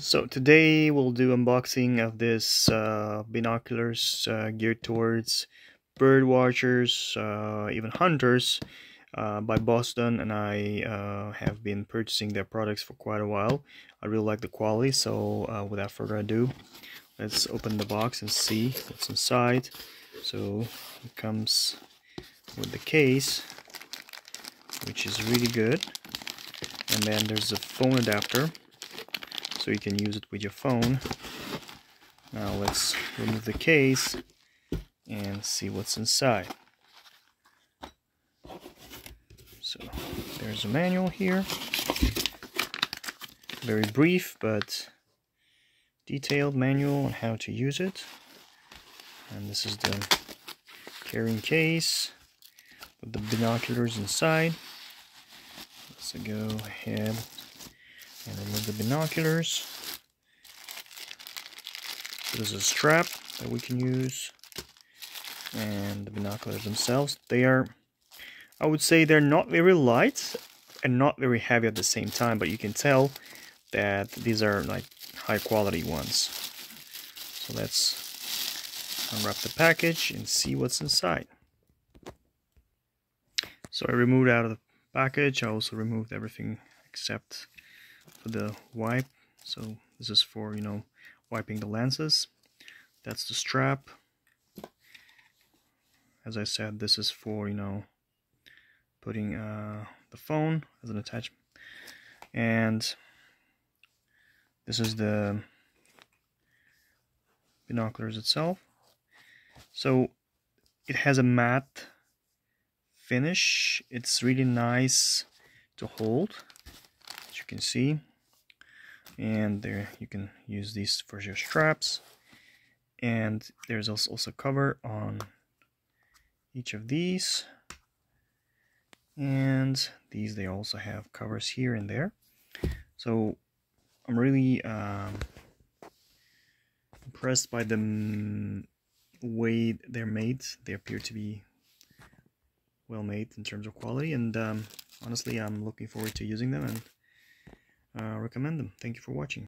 So today we'll do unboxing of this binoculars geared towards bird watchers, even hunters, by BOSSDUN, and I have been purchasing their products for quite a while. I really like the quality, so without further ado, let's open the box and see what's inside. So it comes with the case, which is really good, and then there's a phone adapter, so you can use it with your phone. Now let's remove the case and see what's inside. So there's a manual here, very brief but detailed manual on how to use it. And this is the carrying case with the binoculars inside. Let's go ahead and remove the binoculars. So there's a strap that we can use, and the binoculars themselves, they are, I would say they're not very light and not very heavy at the same time, but you can tell that these are like high quality ones. So let's unwrap the package and see what's inside. So I removed out of the package. I also removed everything except for the wipe. So this is for, wiping the lenses. That's the strap. As I said, this is for, putting the phone as an attachment. And this is the binoculars itself. So it has a matte finish. It's really nice to hold, as you can see. And there you can use these for your straps. And there's also cover on each of these. And these, they also have covers here and there. So I'm really impressed by the way they're made. They appear to be well made in terms of quality, and honestly I'm looking forward to using them and recommend them. Thank you for watching.